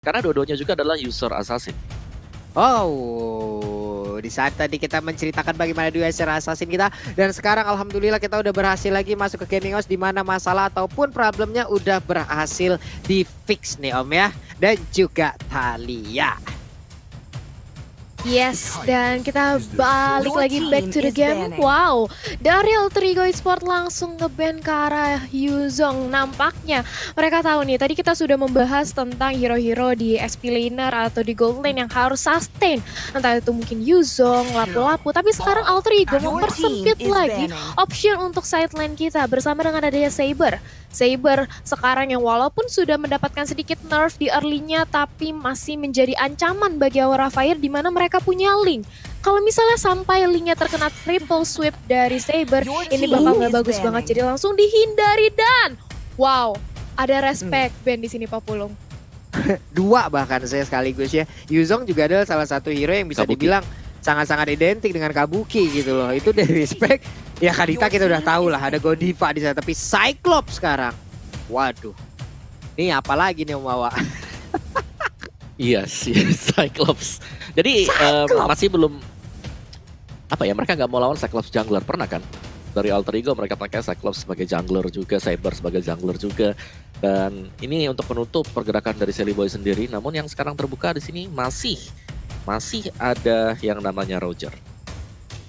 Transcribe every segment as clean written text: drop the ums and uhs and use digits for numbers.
Karena dua-duanya juga adalah user assassin. Oh, di saat tadi kita menceritakan bagaimana dua user assassin kita, dan sekarang alhamdulillah kita udah berhasil lagi masuk ke Gaming House, di mana masalah ataupun problemnya udah berhasil di fix nih Om ya, dan juga Thalia. Yes, dan kita balik lagi back to the game. Wow, dari Alter Ego Esports langsung nge-ban ke arah Yuzong. Nampaknya mereka tahu nih, tadi kita sudah membahas tentang hero-hero di SP laner atau di gold lane yang harus sustain. Entah itu mungkin Yuzong, Lapu-Lapu, tapi sekarang Alter Ego mempersempit lagi option untuk side lane kita bersama dengan adanya Saber. Saber sekarang yang walaupun sudah mendapatkan sedikit nerf di early-nya, tapi masih menjadi ancaman bagi Aura Fire di mana mereka punya link. Kalau misalnya sampai linknya terkena triple sweep dari Saber, ini bakal nggak bagus banget. Jadi langsung dihindari dan wow, ada respect ban di sini Papulung. Dua bahkan saya sekaligus ya. Yuzong juga adalah salah satu hero yang bisa Kabuki. dibilang sangat-sangat identik dengan Kabuki gitu loh. Itu dari respect. Ya Kadita kita udah tahu lah, ada Godiva di sana, tapi Cyclops sekarang. Waduh. Ini apa lagi nih Om Wawa? Iya sih, Cyclops. Jadi masih belum apa ya, mereka nggak mau lawan Cyclops jungler, pernah kan? Dari Alter Ego mereka pakai Cyclops sebagai jungler juga, Saber sebagai jungler juga. Dan ini untuk menutup pergerakan dari Silly Boy sendiri. Namun yang sekarang terbuka di sini masih ada yang namanya Roger.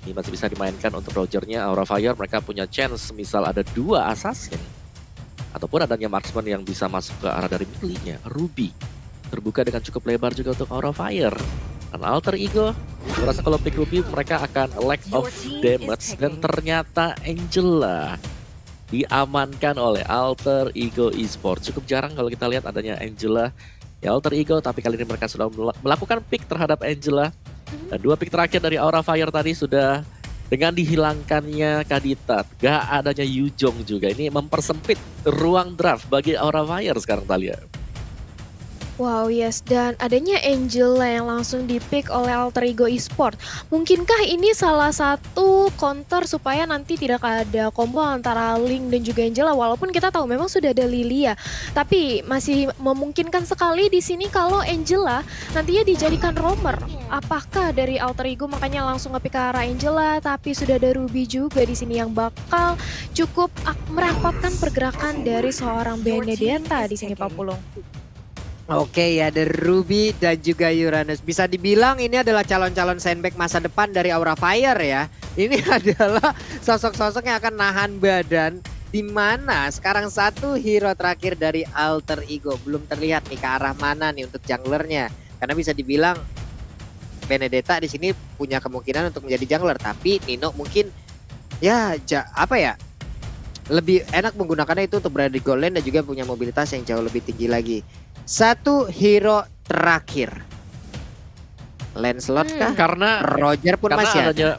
Ini masih bisa dimainkan untuk Rogernya. Aura Fire mereka punya chance misal ada dua assassin ataupun adanya marksman yang bisa masuk ke arah dari miliknya. Ruby terbuka dengan cukup lebar juga untuk Aura Fire. Dan Alter Ego merasa kalau pick Ruby mereka akan lack of damage, dan ternyata Angela diamankan oleh Alter Ego Esports. Cukup jarang kalau kita lihat adanya Angela di Alter Ego, tapi kali ini mereka sudah melakukan pick terhadap Angela. Dan dua pick terakhir dari Aura Fire tadi sudah dengan dihilangkannya Kadita, gak adanya Yuzong juga. Ini mempersempit ruang draft bagi Aura Fire sekarang, Thalia. Wow, yes, dan adanya Angela yang langsung di-pick oleh Alter Ego Esports. Mungkinkah ini salah satu counter supaya nanti tidak ada combo antara Link dan juga Angela, walaupun kita tahu memang sudah ada Lilia, tapi masih memungkinkan sekali di sini kalau Angela nantinya dijadikan roamer. Apakah dari Alter Ego makanya langsung nge-pick ke arah Angela, tapi sudah ada Ruby juga di sini yang bakal cukup merapatkan pergerakan dari seorang Benedetta di sini Papulung. Oke ya, ada Ruby dan juga Uranus. Bisa dibilang ini adalah calon-calon sandbag masa depan dari Aura Fire ya. Ini adalah sosok-sosok yang akan nahan badan. Di mana sekarang satu hero terakhir dari Alter Ego belum terlihat nih ke arah mana nih untuk junglernya. Karena bisa dibilang Benedetta di sini punya kemungkinan untuk menjadi jungler, tapi Nino mungkin ya lebih enak menggunakannya itu untuk berada di gold lane dan juga punya mobilitas yang jauh lebih tinggi lagi. Satu hero terakhir. Lancelot kah? Karena Roger pun masih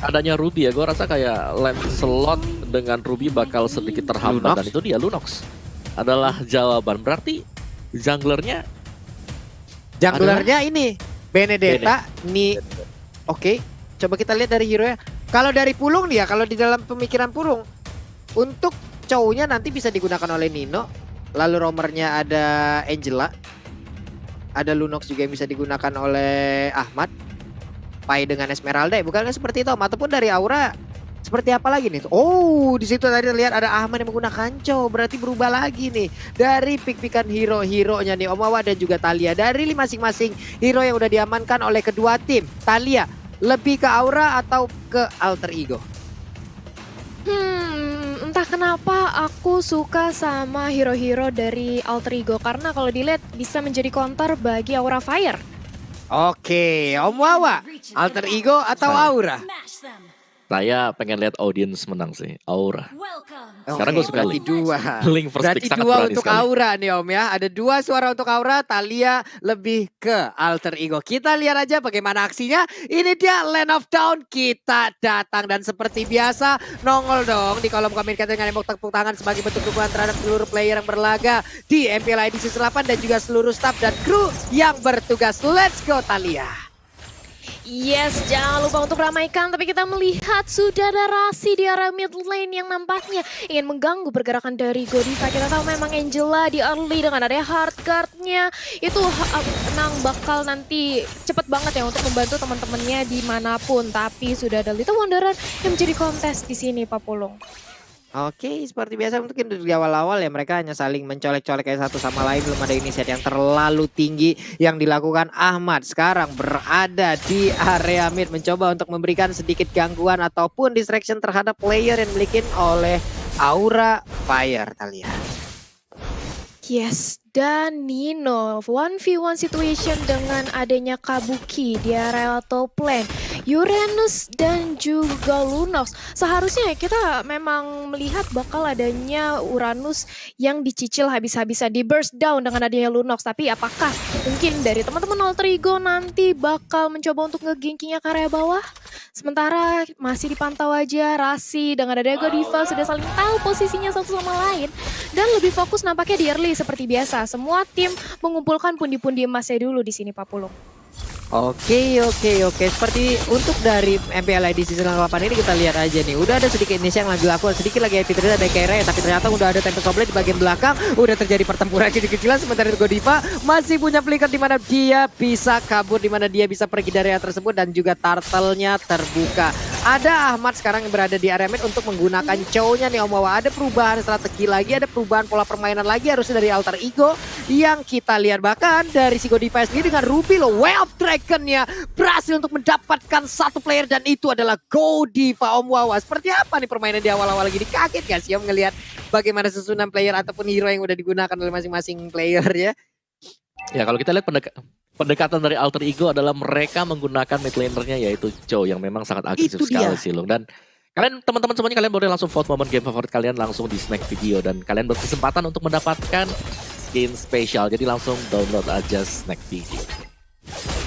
adanya Ruby ya, gue rasa kayak Lancelot dengan Ruby bakal sedikit terhambat. Dan itu dia, Lunox adalah jawaban. Berarti junglernya ini Benedetta nih. Oke, coba kita lihat dari hero nya. Kalau dari Pulung nih ya, kalau di dalam pemikiran Pulung, untuk cowoknya nanti bisa digunakan oleh Nino. Lalu roamernya ada Angela, ada Lunox juga yang bisa digunakan oleh Ahmad. Pai dengan Esmeralda, bukan seperti itu, ataupun dari Aura. Seperti apa lagi nih? Oh, di situ tadi terlihat ada Ahmad yang menggunakan Chow, berarti berubah lagi nih dari pick-pickan hero-heronya nih Om Wawa dan juga Thalia. Dari masing-masing hero yang udah diamankan oleh kedua tim, Thalia lebih ke Aura atau ke Alter Ego? Entah kenapa aku suka sama hero-hero dari Alter Ego, karena kalau dilihat bisa menjadi counter bagi Aura Fire. Oke, Om Wawa, Alter Ego atau Aura? Saya pengen lihat audience menang sih, Aura. Sekarang gue suka berarti dua. Link first Berarti pick sangat dua berani untuk sekali. Aura nih Om ya. Ada dua suara untuk Aura, Thalia lebih ke Alter Ego. Kita lihat aja bagaimana aksinya. Ini dia Land of Dawn, kita datang dan seperti biasa nongol dong di kolom komen kita dengan tepuk tangan sebagai bentuk dukungan terhadap seluruh player yang berlaga di MPL Season 8 dan juga seluruh staff dan kru yang bertugas. Let's go Thalia. Yes, jangan lupa untuk ramaikan. Tapi kita melihat sudah ada Rasi di area mid lane yang nampaknya ingin mengganggu pergerakan dari Godiva. Kita tahu memang Angela di early dengan adanya hard guard-nya. Itu Nang bakal nanti cepet banget ya untuk membantu teman-temannya dimanapun. Tapi sudah ada Little Wanderer yang menjadi kontes di sini, Pak Pulung. Oke, seperti biasa mungkin di awal-awal ya mereka hanya saling mencolek-colek kayak satu sama lain. Belum ada inisiatif yang terlalu tinggi yang dilakukan Ahmad. Sekarang berada di area mid mencoba untuk memberikan sedikit gangguan ataupun distraction terhadap player yang dimiliki oleh Aura Fire, Talia. Yes, dan Nino 1v1 situation dengan adanya Kabuki di area top lane, Uranus dan juga Lunox. Seharusnya kita memang melihat bakal adanya Uranus yang dicicil habis-habisan, di burst down dengan adanya Lunox. Tapi apakah mungkin dari teman-teman Alter Ego nanti bakal mencoba untuk nge-gankingnya ke area bawah? Sementara masih dipantau aja Rasi dengan adanya Godiva sudah saling tahu posisinya satu sama lain. Dan lebih fokus nampaknya di early seperti biasa. Semua tim mengumpulkan pundi-pundi emasnya dulu di sini, Pak Pulung. Oke. Seperti untuk dari MPL ID season 8 ini kita lihat aja nih. Udah ada sedikit Indonesia yang lagi lakukan. Sedikit lagi Epic Trader ada Kera ya. Tapi ternyata udah ada Tempest of Blade di bagian belakang. Udah terjadi pertempuran kecil-kecilan. Sementara itu Godiva masih punya flicker di mana dia bisa kabur. Di mana dia bisa pergi dari area tersebut. Dan juga turtle-nya terbuka. Ada Ahmad sekarang yang berada di area mid untuk menggunakan Chow-nya nih Om Wawa. Ada perubahan strategi lagi. Ada perubahan pola permainan lagi. Harusnya dari Alter Ego. Yang kita lihat bahkan dari si Godiva sendiri dengan Ruby loh. Way of Dragon-nya berhasil untuk mendapatkan satu player. Dan itu adalah Godiva, Om Wawa. Seperti apa nih permainan di awal-awal gini? Kaget gak sih Om ngelihat bagaimana susunan player ataupun hero yang udah digunakan oleh masing-masing player ya? Ya kalau kita lihat pendekatan dari Alter Ego adalah mereka menggunakan mid laner-nya yaitu Chow yang memang sangat agresif Itu dia. sekali sih Lung. Dan kalian teman-teman semuanya kalian boleh langsung vote momen game favorit kalian langsung di snack video dan kalian berkesempatan untuk mendapatkan skin spesial. Jadi langsung download aja snack video.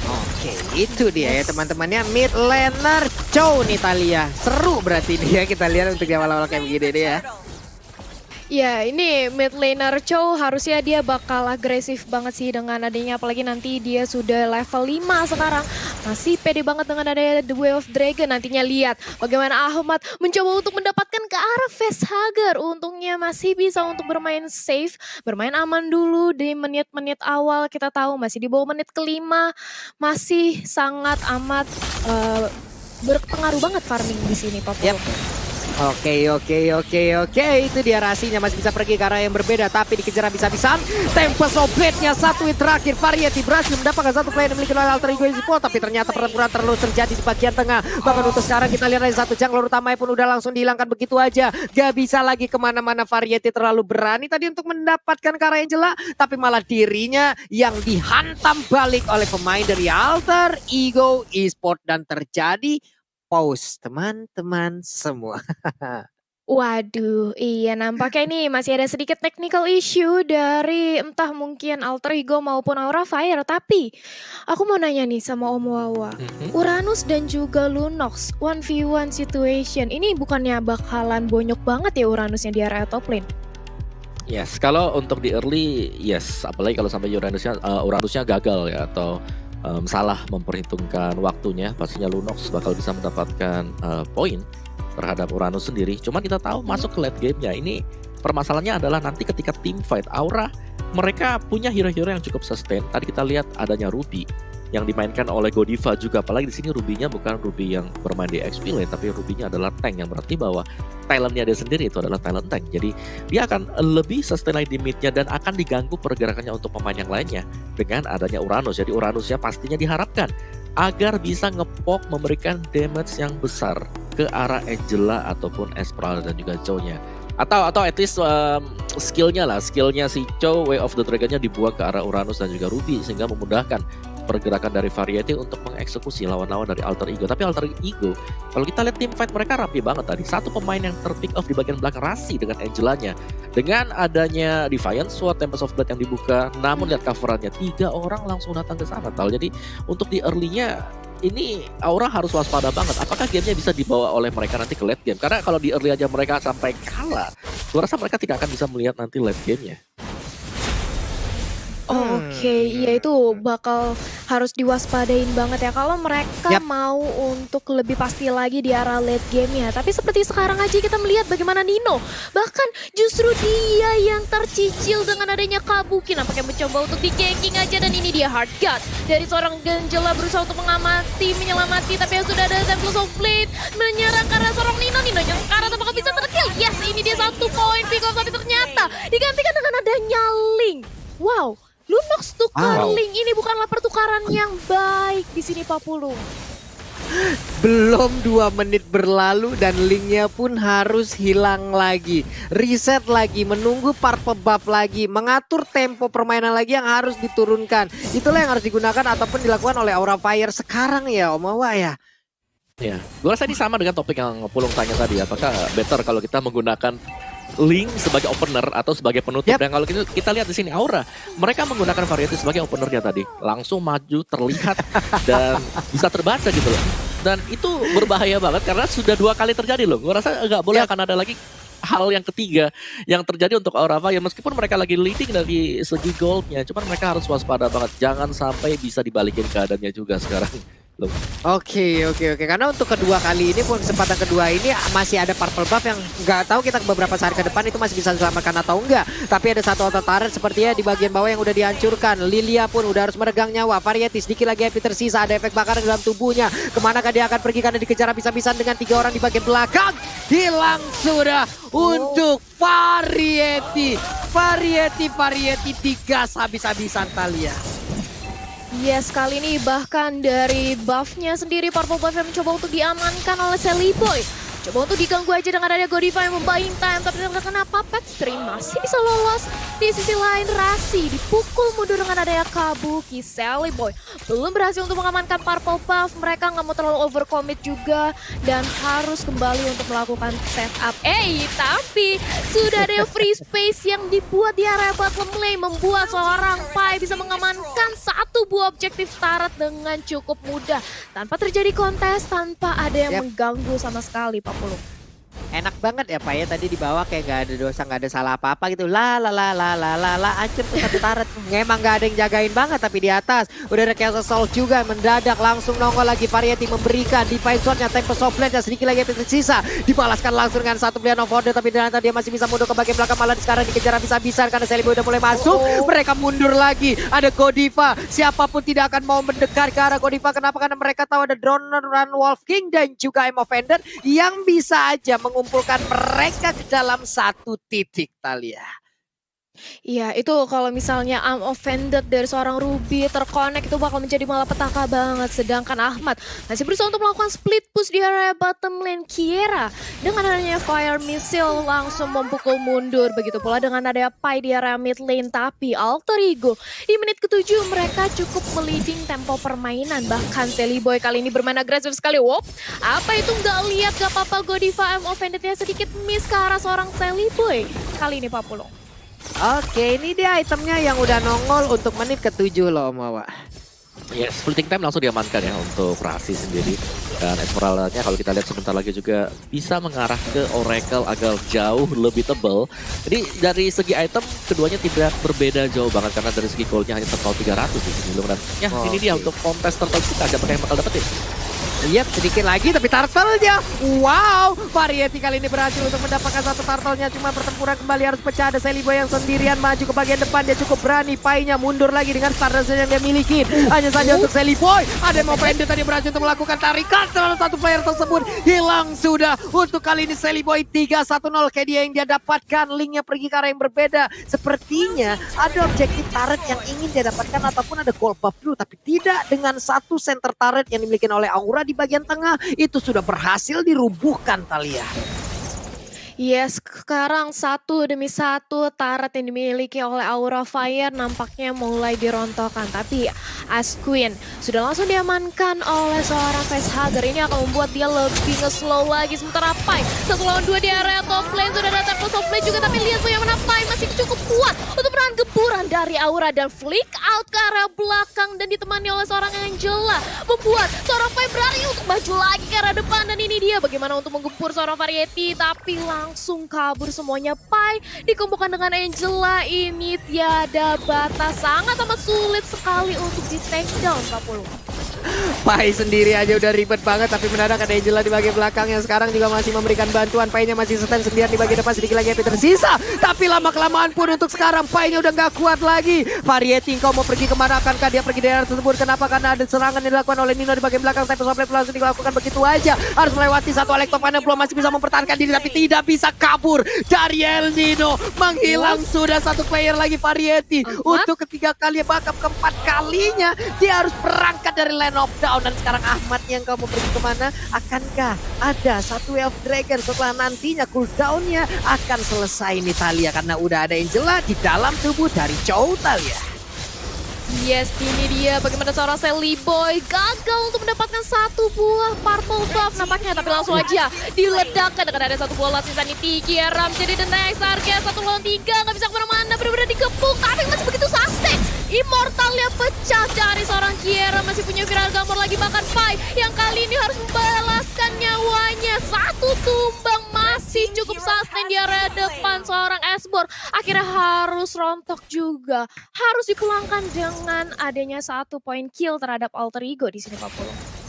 Oke, itu dia ya teman-temannya mid laner Chow nih Talia. Seru berarti ini ya kita lihat untuk di awal-awal kayak begini nih ya. Ya, ini mid laner Chow harusnya dia bakal agresif banget sih dengan adanya, apalagi nanti dia sudah level 5 sekarang. Masih pede banget dengan adanya The Way of Dragon. Nantinya lihat bagaimana Ahmad mencoba untuk mendapatkan ke arah facehugger. Untungnya masih bisa untuk bermain safe, bermain aman dulu di menit-menit awal. Kita tahu masih di bawah menit kelima, masih sangat amat berpengaruh banget farming di sini, Pak Pulung. Oke. Itu dia Rasinya masih bisa pergi ke arah yang berbeda. Tapi dikejar habis-habisan. Tempest of Blade-nya satu hit terakhir. Variety berhasil mendapatkan satu player yang dimiliki oleh Alter Ego Esports. Tapi ternyata pertempuran terus terjadi di bagian tengah. Bahkan untuk sekarang kita lihat ada satu jungler utamanya pun udah langsung dihilangkan begitu aja. Gak bisa lagi kemana-mana. Variety terlalu berani tadi untuk mendapatkan ke arah Angela. Tapi malah dirinya yang dihantam balik oleh pemain dari Alter Ego Esports. Dan terjadi pause teman-teman semua. Waduh, iya nampaknya ini masih ada sedikit technical issue dari entah mungkin Alter Ego maupun Aura Fire. Tapi aku mau nanya nih sama Om Wawa. Uranus dan juga Lunox 1v1 situation. Ini bukannya bakalan bonyok banget ya Uranusnya di area top lane? Yes, kalau untuk di early, yes. Apalagi kalau sampai Uranusnya gagal ya atau salah memperhitungkan waktunya, pastinya Lunox bakal bisa mendapatkan poin terhadap Uranus sendiri. Cuma kita tahu masuk ke late game-nya ini permasalahannya adalah nanti ketika team fight Aura mereka punya hero-hero yang cukup sustain. Tadi kita lihat adanya Ruby yang dimainkan oleh Godiva juga, apalagi di sini Ruby-nya bukan Ruby yang bermain di XP lane, tapi Ruby-nya adalah tank, yang berarti bahwa talentnya dia sendiri itu adalah talent tank. Jadi dia akan lebih sustain lagi di mid-nya dan akan diganggu pergerakannya untuk pemain yang lainnya dengan adanya Uranus. Jadi Uranusnya pastinya diharapkan agar bisa ngepok memberikan damage yang besar ke arah Angela ataupun Esmeralda dan juga Chow-nya. Atau at least skillnya si Chow, Way of the Dragon-nya dibuang ke arah Uranus dan juga Ruby sehingga memudahkan pergerakan dari Variety untuk mengeksekusi lawan-lawan dari Alter Ego. Tapi Alter Ego, kalau kita lihat tim fight mereka rapi banget tadi. Satu pemain yang terpick off di bagian belakang Rasi dengan Angelanya. Dengan adanya Defiant Sword, Tempest of Blade yang dibuka, namun lihat coverannya 3 orang langsung datang ke sana. Jadi untuk di early-nya ini Aura harus waspada banget. Apakah gamenya bisa dibawa oleh mereka nanti ke late game? Karena kalau di early aja mereka sampai kalah, gue rasa mereka tidak akan bisa melihat nanti late gamenya. Oke, Oke, iya itu bakal harus diwaspadain banget ya kalau mereka Yap. mau untuk lebih pasti lagi di arah late game ya. Tapi seperti sekarang aja kita melihat bagaimana Nino, bahkan justru dia yang tercicil dengan adanya Kabuki. Nampaknya mencoba untuk di-ganking aja dan ini dia hard cut dari seorang Genjela berusaha untuk mengamati, menyelamati, tapi yang sudah ada Temples of Blade menyerang ke arah seorang Nino. Nino nyengkarat apakah bisa terkill? Yes, ini dia 1 poin pick off tapi ternyata digantikan dengan adanya Link. Wow. Lunox tukar Wow. Link, ini bukanlah pertukaran yang baik di sini Pak Pulung. Belum 2 menit berlalu dan linknya pun harus hilang lagi. Reset lagi, menunggu purple buff lagi, mengatur tempo permainan lagi yang harus diturunkan. Itulah yang harus digunakan ataupun dilakukan oleh Aura Fire sekarang ya Om Awa ya. Ya, gue rasa ini sama dengan topik yang Pulung tanya tadi. Apakah better kalau kita menggunakan Link sebagai opener atau sebagai penutup? Yap. Dan kalau kita lihat di sini Aura, mereka menggunakan Variety sebagai openernya tadi, langsung maju, terlihat dan bisa terbaca gitu loh. Dan itu berbahaya banget karena sudah 2 kali terjadi loh. Gue rasa nggak boleh Yap. akan ada lagi hal yang ketiga yang terjadi untuk Aura Fire. Meskipun mereka lagi leading dari segi goldnya, cuman mereka harus waspada banget. Jangan sampai bisa dibalikin keadaannya juga sekarang. Loh. Oke. Karena untuk kedua kali ini pun kesempatan kedua ini masih ada purple buff yang nggak tahu kita beberapa saat ke depan itu masih bisa diselamatkan atau enggak. Tapi ada satu auto turret sepertinya di bagian bawah yang udah dihancurkan. Lilia pun udah harus meregang nyawa. Variety sedikit lagi happy tersisa. Ada efek bakar dalam tubuhnya. Kemanakah dia akan pergi karena dikejar habis-habisan dengan 3 orang di bagian belakang. Hilang sudah untuk Variety. Variety digas habis-habisan Talia. Yes, kali ini bahkan dari buffnya sendiri, purple buff yang mencoba untuk diamankan oleh Sally Boy. Coba untuk diganggu aja dengan ada Godiva yang membuying time, tapi kenapa Petstream masih bisa lolos. Di sisi lain Rasi dipukul mundur dengan adanya Kabuki. Sally Boy belum berhasil untuk mengamankan purple buff, mereka nggak mau terlalu overcommit juga dan harus kembali untuk melakukan setup. Tapi sudah ada free space yang dibuat di area bottom lane, membuat seorang Pai bisa mengamankan 1 buah objektif turret dengan cukup mudah tanpa terjadi kontes, tanpa ada yang mengganggu sama sekali Pak Pulung. Enak banget ya Pak ya, tadi di bawah kayak gak ada dosa, gak ada salah apa-apa gitu. Hancur tuh satu turret. Emang gak ada yang jagain banget, tapi di atas udah ada Chaos Assault juga mendadak langsung nongol lagi. Variety memberikan Divine Sword-nya, Tempest of Blade sedikit lagi tersisa. Dibalaskan langsung dengan satu pilihan of order, tapi ternyata dia masih bisa mundur ke bagian belakang, malah sekarang dikejar habis-habisan karena Sally Boy udah mulai masuk. Mereka mundur lagi, ada Godiva. Siapapun tidak akan mau mendekat ke arah Godiva. Kenapa? Karena mereka tahu ada Droner, Run Wolf King dan juga M Offender yang bisa aja mengumpulkan mereka ke dalam satu titik Talia. Iya, itu kalau misalnya I'm offended dari seorang Ruby terkonek itu bakal menjadi malapetaka banget. Sedangkan Ahmad masih berusaha untuk melakukan split push di area bottom lane. Kiera dengan adanya fire missile langsung memukul mundur. Begitu pula dengan adanya Pai di area mid lane. Tapi Alter Ego di menit ke-7 mereka cukup meliding tempo permainan. Bahkan Sally Boy kali ini bermain agresif sekali. Wop, apa itu nggak lihat gak apa-apa, Godiva I'm offendednya sedikit miss ke arah seorang Sally Boy. Kali ini Pak Pulung. Oke, ini dia itemnya yang udah nongol untuk menit ke-7 loh Om Wawa. Ya, splitting time langsung diamankan ya untuk Rasi sendiri. Dan Esmeralda-nya kalau kita lihat sebentar lagi juga bisa mengarah ke Oracle agak jauh lebih tebal. Jadi dari segi item keduanya tidak berbeda jauh banget karena dari segi goldnya hanya terpaut 300 di sini loh. Dan ya ini dia untuk kontes tertentu kita siapa yang bakal dapetin. Yap, sedikit lagi tapi turtle-nya. Wow, Variety kali ini berhasil untuk mendapatkan satu turtle-nya. Cuma pertempuran kembali harus pecah. Ada Sally Boy yang sendirian maju ke bagian depan. Dia cukup berani. Pai-nya mundur lagi dengan Stardust yang dia miliki. Hanya saja untuk Sally Boy. Ada yang mau pendek tadi berhasil untuk melakukan tarikan. Salah satu player tersebut hilang sudah. Untuk kali ini Sally Boy 3-1-0. Kayak dia yang dia dapatkan. Linknya pergi ke arah yang berbeda. Sepertinya ada objektif turret yang ingin dia dapatkan. Ataupun ada gold buff dulu. Tapi tidak dengan satu center turret yang dimiliki oleh Aura di bagian tengah. Itu sudah berhasil dirubuhkan Talia. Yes, sekarang satu demi satu turret yang dimiliki oleh Aura Fire nampaknya mulai dirontokkan. Tapi Asquin sudah langsung diamankan oleh seorang facehugger. Ini akan membuat dia lebih nge-slow lagi. Sementara Pai 1 lawan 2 di area top lane, sudah datang ke top lane juga, tapi lihat yang mana Pai masih cukup kuat untuk menahan gempuran dari Aura dan flick out ke arah belakang dan ditemani oleh seorang Angela, membuat seorang Pai berani untuk maju lagi ke arah depan. Dan ini dia bagaimana untuk menggempur seorang Variety, tapi langsung kabur semuanya. Pai dikumpulkan dengan Angela, ini tiada batas, sangat amat sulit sekali untuk di take down 40. Pai sendiri aja udah ribet banget, tapi mendadak ada Angela di bagian belakang yang sekarang juga masih memberikan bantuan. Pai-nya masih stand sendirian di bagian depan, sedikit lagi Happy tersisa. Tapi lama-kelamaan pun untuk sekarang Pai-nya udah gak kuat lagi. Variety, kau mau pergi kemana? Akankah dia pergi daerah tersebut? Kenapa? Karena ada serangan yang dilakukan oleh Nino di bagian belakang. Tapi sampai langsung dilakukan begitu aja. Harus melewati satu Electopana, belum masih bisa mempertahankan diri, tapi tidak bisa kabur dari El Nino. Menghilang sudah satu player lagi Variety. Untuk ketiga kali, bahkan keempat kalinya dia harus berangkat dari lane of down. Dan sekarang Ahmad yang kau mau pergi kemana? Akankah ada satu Wave of Dragon setelah nantinya cooldownnya akan selesai nih Talia, karena udah ada Angela di dalam tubuh dari Chow Talia. Yes, ini dia bagaimana seorang Sally Boy gagal untuk mendapatkan satu buah purple buff nampaknya, tapi langsung aja diledakkan dengan ada satu bola sisa nih Tiki Ram. Jadi the next target 1 lawan 3, nggak bisa kemana-mana, benar-benar dikepung, tapi masih begitu sustain. Immortalnya pecah dari seorang Kiera, masih punya viral gambar lagi, bahkan Pai yang kali ini harus membalaskan nyawanya. Satu tumbang masih cukup sustain di area depan seorang Esbor. Akhirnya harus rontok juga, harus dipulangkan dengan adanya 1 point kill terhadap Alter Ego di sini 40.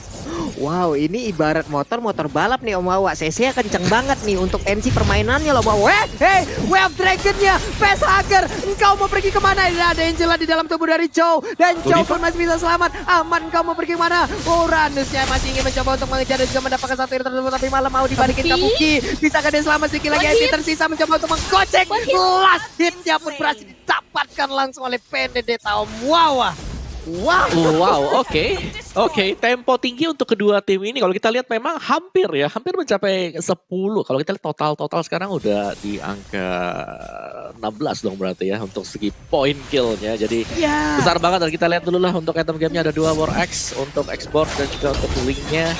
Wow, ini ibarat motor balap nih Om Wawa. CC kenceng banget nih untuk MC permainannya loh Wawa. Hey, Wave Dragon-nya, Facehugger, engkau mau pergi kemana? Ada Angela di dalam tubuh dari Chow, dan Chow pun masih bisa selamat. Aman, engkau mau pergi kemana? Uranusnya masih ingin mencoba untuk mengejar dan juga mendapatkan satu hit tersebut, tapi malah mau dibalikin Kabuki. Bisakah dia selamat? Sedikit lagi Happy tersisa mencoba untuk menggocek. Last hitnya pun berhasil didapatkan langsung oleh Vendetta Om Wawa. Wow, oke. Tempo tinggi untuk kedua tim ini. Kalau kita lihat memang hampir mencapai 10. Kalau kita lihat total sekarang udah di angka 16 dong berarti ya untuk segi point killnya. Jadi besar banget. Dan kita lihat dulu lah untuk item gamenya ada 2 War Axe untuk export dan juga untuk link-nya.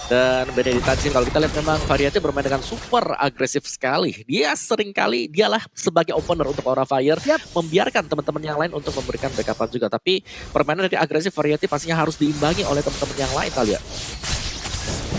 Dan Benedictine, kalau kita lihat memang Variety bermain dengan super agresif sekali. Dia seringkali dialah sebagai opener untuk Aura Fire, membiarkan teman-teman yang lain untuk memberikan backupan juga. Tapi permainan dari agresif Variety pastinya harus diimbangi oleh teman-teman yang lain kali ya.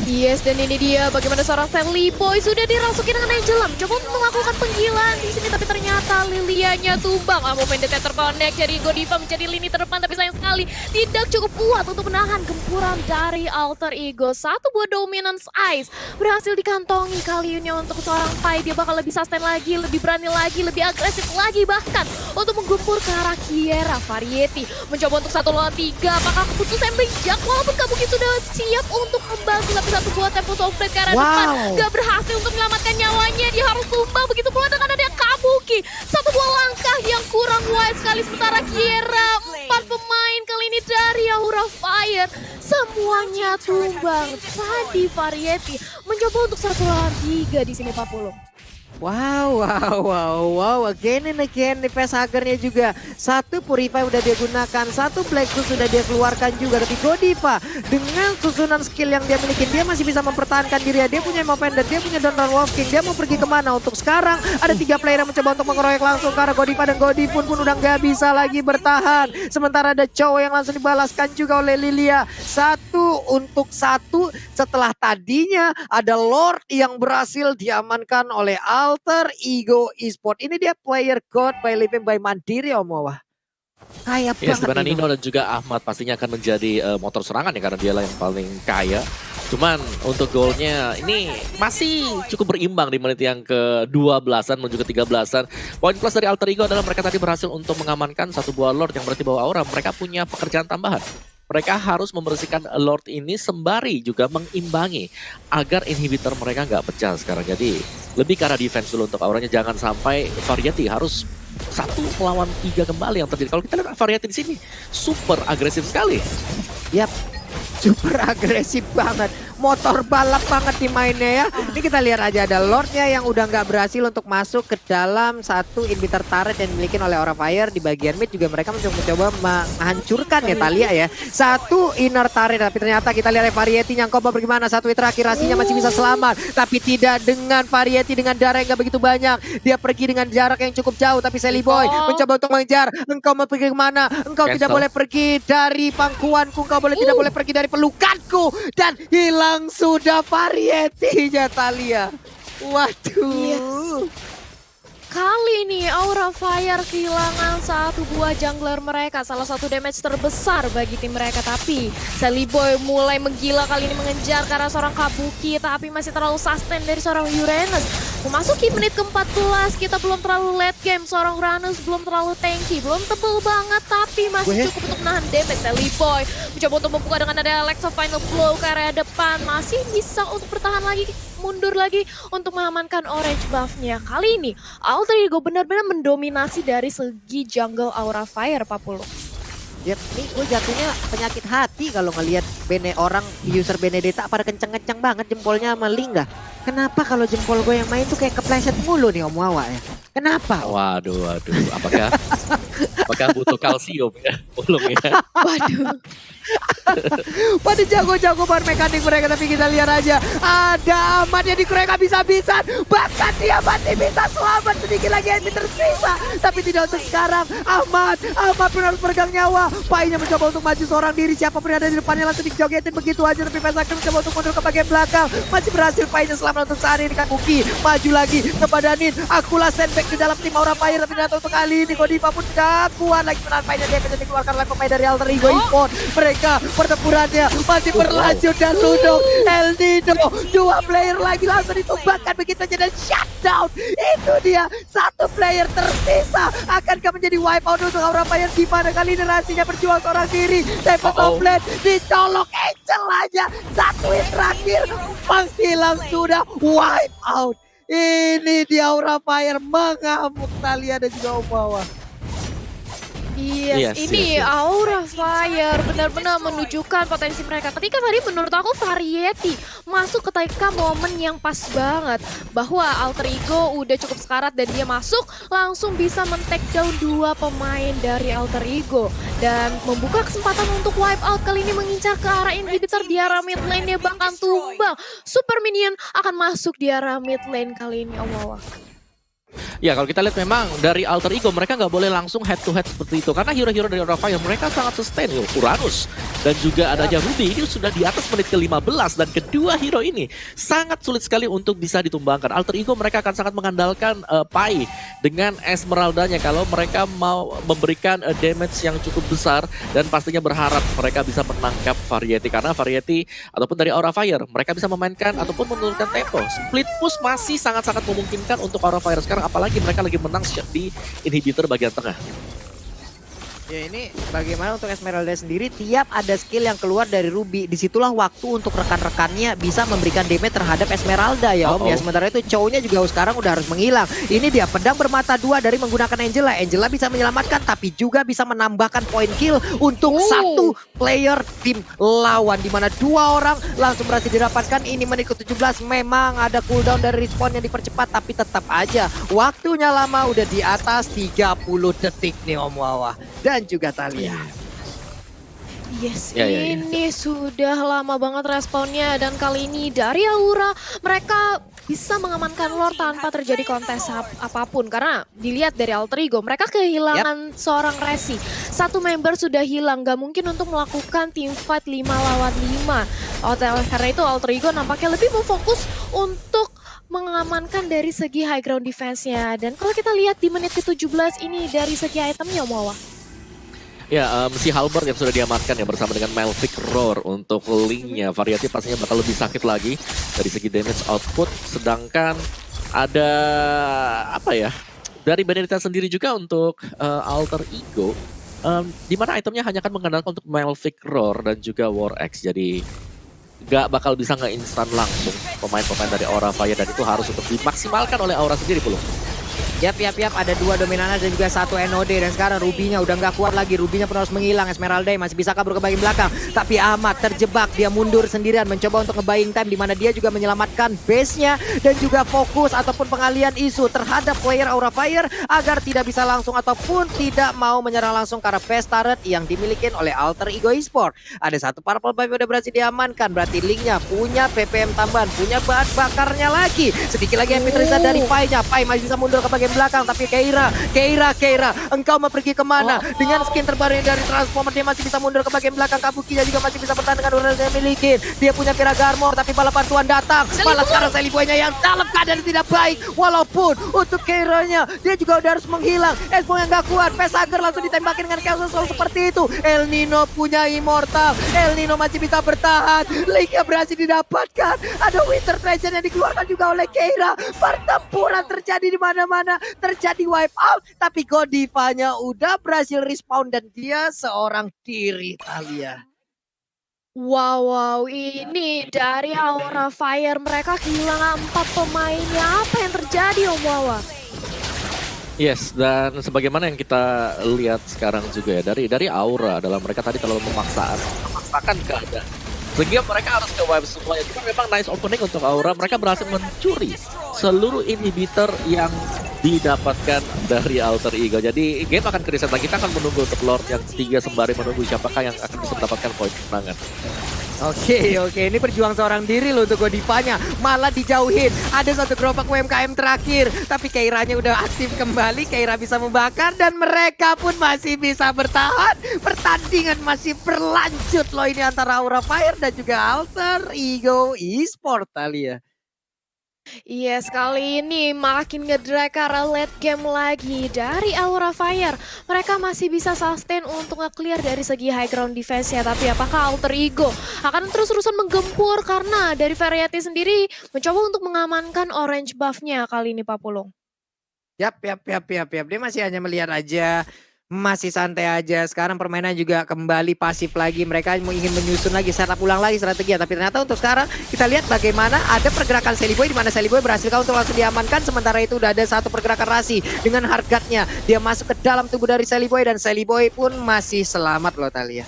Yes, dan ini dia bagaimana seorang Sally Boy sudah dirasuki dengan Angela, mencoba untuk melakukan penggilaan di sini, tapi ternyata Lilianya tumbang. Amo Vendetta terconnect, jadi Godiva menjadi lini terdepan, tapi sayang sekali tidak cukup kuat untuk menahan gempuran dari Alter Ego. Satu buah Dominance Ice berhasil dikantongi kali ini untuk seorang Pai. Dia bakal lebih sustain lagi, lebih berani lagi, lebih agresif lagi, bahkan untuk menggempur ke arah Kiera. Variety mencoba untuk 1 lawan 3, apakah keputusan bijak? Walaupun Kabuki sudah siap untuk membantu, tapi satu buat Tempus of Fate ke arah depan gak berhasil untuk menyelamatkan nyawanya. Dia harus tumbang, begitu pula dengan ada Kabuki. Satu buah langkah yang kurang wise sekali. Sementara Kiera, 4 pemain kali ini dari Aura Fire, semuanya tumbang. Tadi Variety mencoba untuk 1 lawan 3 di sini 40. Wow, again and again nih Facehugger-nya juga. 1 Purify udah dia gunakan, 1 Black Goose sudah dia keluarkan juga. Tapi Godiva dengan susunan skill yang dia miliki, dia masih bisa mempertahankan dirinya. Dia punya Movender, dia punya Donran Wolf King. Dia mau pergi kemana? Untuk sekarang ada 3 player yang mencoba untuk mengeroyok langsung ke arah Godiva, dan Godiva pun udah nggak bisa lagi bertahan. Sementara ada Chow yang langsung dibalaskan juga oleh Lilia. 1 untuk 1 setelah tadinya ada Lord yang berhasil diamankan oleh Alter Ego Esport. Ini dia player god by living by Mandiri Om Wawa. Kaya banget Dimana Nino dan juga Ahmad pastinya akan menjadi motor serangan ya, karena dialah yang paling kaya. Cuman untuk golnya ini masih cukup berimbang di menit yang ke-12an menuju ke-13an. Poin plus dari Alter Ego adalah mereka tadi berhasil untuk mengamankan 1 buah Lord yang berarti bawa aura. Mereka punya pekerjaan tambahan. Mereka harus membersihkan Lord ini sembari juga mengimbangi agar inhibitor mereka nggak pecah sekarang. Jadi lebih ke arah defense dulu untuk auranya, jangan sampai Variety harus 1 melawan 3 kembali yang terjadi. Kalau kita lihat Variety di sini super agresif sekali. Yap, super agresif banget. motor balap banget di mainnya ya. Ini kita lihat aja ada Lordnya yang udah nggak berhasil untuk masuk ke dalam satu inhibitor turret yang dimiliki oleh Aura Fire. Di bagian mid juga mereka mencoba menghancurkan ya Thalia ya. Satu inner turret, tapi ternyata kita lihat Variety nyangkop bagaimana. Satu hit terakhir, Rasinya masih bisa selamat, tapi tidak dengan Variety dengan darah yang gak begitu banyak. Dia pergi dengan jarak yang cukup jauh, tapi Sally Boy mencoba untuk mengejar. Engkau mau pergi kemana? Engkau tidak boleh pergi dari pangkuanku, engkau tidak boleh pergi dari pelukanku. Dan hilang sudah Variety-nya Thalia. Waduh. Kali ini Aura Fire kehilangan satu buah jungler mereka, salah satu damage terbesar bagi tim mereka. Tapi Sally Boy mulai menggila kali ini mengejar karena seorang Kabuki, tapi masih terlalu sustain dari seorang Uranus. Memasuki menit ke-14, kita belum terlalu late game, seorang Uranus belum terlalu tanky, belum tebel banget, tapi masih cukup untuk menahan damage. Sally Boy mencoba untuk membuka dengan ada Alexa Final Blow ke area depan, masih bisa untuk bertahan lagi, mundur lagi untuk mengamankan orange buff-nya. Kali ini Alter Ego benar-benar mendominasi dari segi jungle Aura Fire, Pak Pulu. Ya, ini gue jatuhnya penyakit hati kalau ngelihat orang user Benedetta pada kenceng-kenceng banget jempolnya sama Lingga. Kenapa kalau jempol gue yang main tuh kayak kepleset mulu nih Om Wawa ya? Kenapa? Waduh, apakah butuh kalsium ya? Belum ya? Waduh. Pada jago-jago bar mekanik mereka, tapi kita lihat aja ada Ahmad yang dikerek habis-habisan, bahkan dia masih bisa selamat, sedikit lagi yang tersisa, tapi tidak untuk sekarang. Ahmad benar pegang nyawa, Painya mencoba untuk maju seorang diri, siapapun yang ada di depannya langsung dijogetin begitu aja, tapi Pesakir mencoba untuk mundur ke bagian belakang, masih berhasil Painya selamat untuk saat ini. Kan Buki maju lagi ngebadanin, akulah sandbag di dalam tim Aura Fire, tapi ternyata untuk kali ini Godiva pun gak kuat lagi menahan Painya. Dia bisa dikeluarkan oleh pemain dari Alter Ego Esports. Mereka pertempurannya masih berlanjut dan Ludok El Nino, dua player lagi langsung ditumbangkan begitu aja dan shutdown. Itu dia, satu player tersisa. Akankah menjadi wipe out untuk Aura Fire? Gimana kali ini Rasinya berjuang seorang diri, Temple of Blade dicolok Angel aja, satu yang terakhir menghilang sudah wipe out. Ini dia Aura Fire mengamuk Thalia dan juga Om Wawa. Yes, ini Aura Fire benar-benar menunjukkan potensi mereka. Ketika tadi menurut aku Variety masuk ke TK momen yang pas banget, bahwa Alter Ego udah cukup sekarat dan dia masuk langsung bisa men-take down dua pemain dari Alter Ego dan membuka kesempatan untuk wipe out. Kali ini mengincar ke arah inhibitor di arah mid lane, dia bahkan tumbang. Super minion akan masuk di arah mid lane kali ini, Om Wawa. Ya, kalau kita lihat memang dari Alter Ego mereka nggak boleh langsung head to head seperti itu karena hero-hero dari Aura Fire mereka sangat sustain. Uranus dan juga adanya Ruby ini sudah di atas menit ke-15 dan kedua hero ini sangat sulit sekali untuk bisa ditumbangkan. Alter Ego mereka akan sangat mengandalkan Pai dengan Esmeraldanya kalau mereka mau memberikan damage yang cukup besar dan pastinya berharap mereka bisa menangkap Variety karena Variety ataupun dari Aura Fire mereka bisa memainkan ataupun menurunkan tempo. Split push masih sangat-sangat memungkinkan untuk Aura Fire sekarang, apalagi mereka lagi menang di inhibitor bagian tengah. Ya, ini bagaimana untuk Esmeralda sendiri, tiap ada skill yang keluar dari Ruby, disitulah waktu untuk rekan-rekannya bisa memberikan damage terhadap Esmeralda ya Om. Ya, sementara itu Chow-nya juga sekarang udah harus menghilang. Ini dia pedang bermata dua dari menggunakan Angela. Angela bisa menyelamatkan tapi juga bisa menambahkan point kill untuk satu player tim lawan, dimana dua orang langsung berhasil didapatkan. Ini menit ke-17, memang ada cooldown dari respawn yang dipercepat, tapi tetap aja waktunya lama, udah di atas 30 detik nih Om Wawa dan juga Thalia. Yes, ini sudah lama banget responnya dan kali ini dari Aura mereka bisa mengamankan Lord tanpa terjadi kontes apapun karena dilihat dari Alter Ego mereka kehilangan seorang Resi. Satu member sudah hilang, gak mungkin untuk melakukan team fight 5 lawan 5. Karena itu Alter Ego nampaknya lebih memfokus untuk mengamankan dari segi high ground defense-nya. Dan kalau kita lihat di menit ke-17 ini dari segi itemnya, Mawa. Ya, si Halberd yang sudah diamankan ya bersama dengan Melvic Roar untuk link-nya. Variety pastinya bakal lebih sakit lagi dari segi damage output. Sedangkan ada apa ya, dari Benedetta sendiri juga untuk Alter Ego. Di mana itemnya hanya akan mengandalkan untuk Melvic Roar dan juga War Axe. Jadi gak bakal bisa nge-instan langsung pemain-pemain dari Aura Fire dan itu harus untuk dimaksimalkan oleh Aura sendiri belum. Yap, ada 2 Dominanas dan juga 1 NOD. Dan sekarang Rubinya udah nggak kuat lagi. Rubinya pun harus menghilang. Esmeralda masih bisa kabur ke bagian belakang. Tapi Ahmad terjebak. Dia mundur sendirian mencoba untuk nge-buying time, di mana dia juga menyelamatkan base-nya dan juga fokus ataupun pengalian isu terhadap player Aura Fire agar tidak bisa langsung ataupun tidak mau menyerang langsung karena base turret yang dimiliki oleh Alter Ego Esport. Ada 1 purple buff udah berhasil diamankan. Berarti Link-nya punya PPM tambahan, punya bahan bakarnya lagi. Sedikit lagi MP Trizah dari Pai-nya. Pai masih bisa mundur ke bagian belakang, tapi Keira, engkau mau pergi kemana? Dengan skin terbaru dari Transformer, dia masih bisa mundur ke bagian belakang. Kabukinya juga masih bisa bertahan dengan urusan yang miliki. Dia punya Piraga Armor, tapi bala bantuan datang. Malah sekarang Seliboy-nya yang dalam keadaan tidak baik. Walaupun untuk Keira-nya, dia juga udah harus menghilang. Espo yang gak kuat, Pesager langsung ditembakin dengan Chaos Soul seperti itu. El Nino punya Immortal, El Nino masih bisa bertahan. Link-nya berhasil didapatkan. Ada Winter Treasure yang dikeluarkan juga oleh Keira. Pertempuran terjadi di mana-mana, terjadi wipe out, tapi Godiva-nya udah berhasil respawn dan dia seorang diri, Thalia. Wow, ini dari Aura Fire mereka kehilangan 4 pemainnya. Apa yang terjadi, Om Wawa? Yes, dan sebagaimana yang kita lihat sekarang juga ya, dari Aura adalah mereka tadi terlalu memaksakan keadaan. Sehingga mereka harus ke wipe semuanya. Cuma memang nice opening untuk Aura, mereka berhasil mencuri seluruh inhibitor yang didapatkan dari Alter Ego. Jadi game akan ke reset lagi, kita akan menunggu untuk Lord yang ketiga sembari menunggu siapakah yang akan bisa mendapatkan poin kemenangan. Oke, ini berjuang seorang diri loh untuk Godivanya. Malah dijauhin. Ada 1 gerobak UMKM terakhir. Tapi Keiranya udah aktif kembali. Keira bisa membakar dan mereka pun masih bisa bertahan. Pertandingan masih berlanjut loh ini antara Aura Fire dan juga Alter Ego Esport, Thalia. Yes, kali ini makin ngedrag ke arah late game lagi dari Aura Fire. Mereka masih bisa sustain untuk nge-clear dari segi high ground defense ya. Tapi apakah Alter Ego akan terus-terusan menggempur karena dari Variety sendiri mencoba untuk mengamankan orange buff-nya kali ini, Pak Pulung? Yap. Dia masih hanya melihat aja. Masih santai aja. Sekarang permainan juga kembali pasif lagi. Mereka ingin menyusun lagi, setup ulang lagi strategi. Tapi ternyata untuk sekarang kita lihat bagaimana ada pergerakan Seliboy, di mana Seliboy berhasil untuk langsung diamankan. Sementara itu udah ada 1 pergerakan Rasi dengan Hargatnya. Dia masuk ke dalam tubuh dari Seliboy dan Seliboy pun masih selamat loh, Thalia.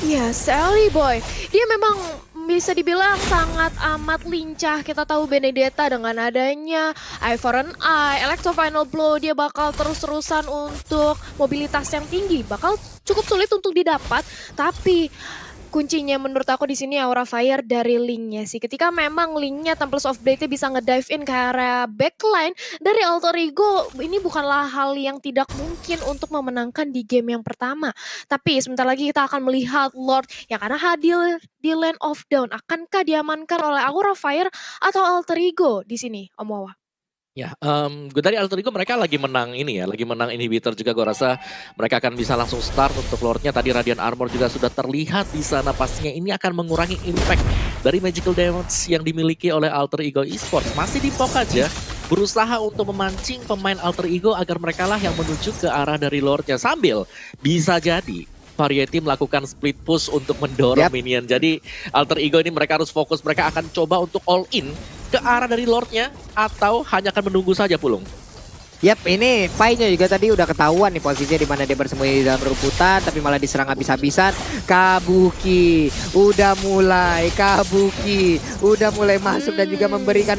Ya, Seliboy. Dia memang bisa dibilang sangat amat lincah. Kita tahu Benedetta dengan adanya Eye for an Eye, Electro Final Blow, dia bakal terus-terusan untuk mobilitas yang tinggi. Bakal cukup sulit untuk didapat, tapi kuncinya menurut aku di sini Aura Fire dari Link-nya sih. Ketika memang Link-nya Temples of Blade bisa nge-dive in ke area backline dari Alter Ego, ini bukanlah hal yang tidak mungkin untuk memenangkan di game yang pertama. Tapi sebentar lagi kita akan melihat Lord yang akan hadir di Land of Dawn. Akankah diamankan oleh Aura Fire atau Alter Ego di sini, Om Wawa? Ya, gue dari Alter Ego mereka lagi menang ini ya, lagi menang inhibitor juga. Gue rasa mereka akan bisa langsung start untuk Lordnya. Tadi Radiant Armor juga sudah terlihat di sana. Pastinya ini akan mengurangi impact dari magical damage yang dimiliki oleh Alter Ego Esports. Masih di poke aja, berusaha untuk memancing pemain Alter Ego agar mereka lah yang menuju ke arah dari Lordnya. Sambil bisa jadi Variety melakukan split push untuk mendorong minion. Jadi Alter Ego ini mereka harus fokus, mereka akan coba untuk all in ke arah dari Lordnya atau hanya akan menunggu saja, Pulung? Yap, ini Pai-nya juga tadi udah ketahuan nih posisinya di mana dia bersembunyi di dalam rumputan, tapi malah diserang habis-habisan. Kabuki udah mulai masuk dan juga memberikan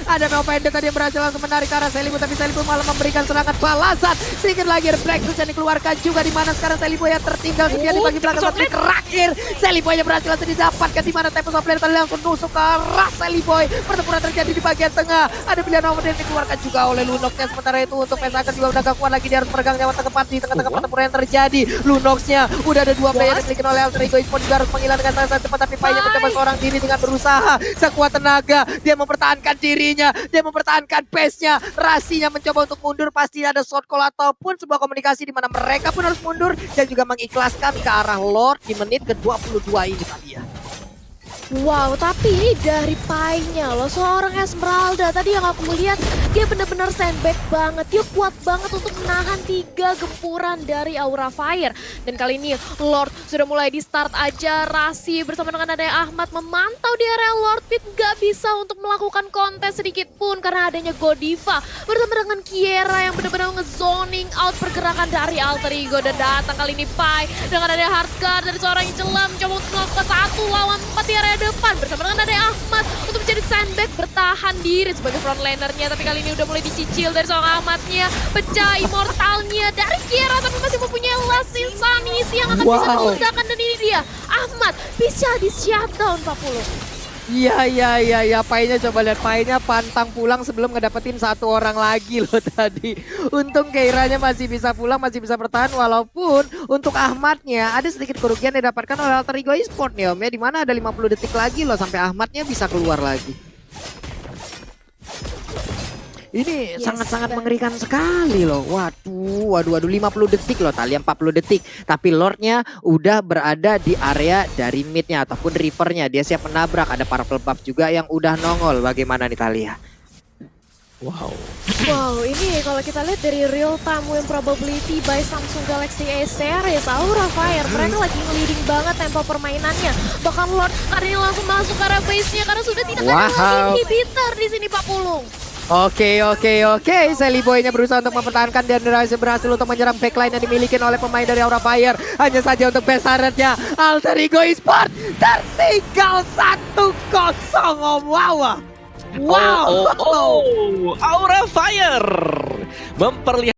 ada Nova Ender tadi yang berhasil langsung menarik ke arah Seliboy, tapi Seliboy malah memberikan serangan balasan. Sedikit lagi refleks yang dikeluarkan juga, di mana sekarang Seliboy yang tertinggal sendiri di bagian belakang. Tapi terakhir Seliboy berhasil langsung didapatkan, di mana Tempest of Blade tadi langsung nusuk ke arah Seliboy. Pertempuran terjadi di bagian tengah, ada pilihan Nova Ender dikeluarkan juga oleh Lunox. Sementara itu untuk Pesager juga udah gak kuat lagi, dia harus pegang nyawa tepat di tengah-tengah pertempuran yang terjadi. Lunox-nya udah ada 2 player yang dimiliki oleh Alter Ego Esport, juga harus menghilangkan sangat cepat, tapi Pai-nya mencoba seorang diri dengan berusaha sekuat tenaga. Dia mempertahankan dirinya, dia mempertahankan base-nya. Rasinya mencoba untuk mundur, pasti ada short call ataupun sebuah komunikasi di mana mereka pun harus mundur dan juga mengikhlaskan ke arah Lord di menit ke-22 ini tadi ya. Wow, tapi ini dari Pai-nya loh, seorang Esmeralda tadi yang aku lihat dia benar-benar sandbag banget, dia kuat banget untuk menahan 3 gempuran dari Aura Fire. Dan kali ini Lord sudah mulai di start aja, Rasi bersama dengan adanya Ahmad memantau di area Lord Pit, gak bisa untuk melakukan kontes sedikit pun karena adanya Godiva bersama dengan Kiera yang benar-benar nge-zoning out pergerakan dari Alter Ego. Dan datang kali ini Pai dengan adanya Hardguard dari seorang yang celam mencoba untuk melakukan 1 lawan 4 di area depan bersama dengan adanya Ahmad untuk menjadi sandbag bertahan diri sebagai frontlanernya, tapi kali ini udah mulai dicicil dari seorang Ahmadnya, pecah immortalnya dari Kiera tapi masih mempunyai last insanity yang akan bisa diledakan, dan ini dia Ahmad bisa di shutdown 40. Iya, Pai-nya coba lihat, Pai-nya pantang pulang sebelum ngedapetin 1 orang lagi loh tadi. Untung Keiranya masih bisa pulang, masih bisa bertahan, walaupun untuk Ahmadnya ada sedikit kerugian yang didapatkan oleh Alter Ego Esport nih Om ya, dimana ada 50 detik lagi loh sampai Ahmadnya bisa keluar lagi. Ini sangat-sangat mengerikan sekali loh. Waduh, 50 detik loh, Thalia 40 detik. Tapi Lordnya udah berada di area dari midnya ataupun rivernya. Dia siap menabrak, ada purple buff juga yang udah nongol. Bagaimana nih Thalia? Wow. Wow, ini kalau kita lihat dari real time win probability by Samsung Galaxy A series Aura Fire, mereka lagi leading banget tempo permainannya. Bahkan Lord kali ini langsung masuk ke area base-nya karena sudah tidak ada lagi inhibitor di sini Pak Pulung. Oke. Sally Boy-nya berusaha untuk mempertahankan dan berhasil untuk menyerang backline yang dimiliki oleh pemain dari Aura Fire. Hanya saja untuk best turret-nya Alter Ego Esport tertinggal 1-0 Om. Wow. Aura Fire memperlihatkan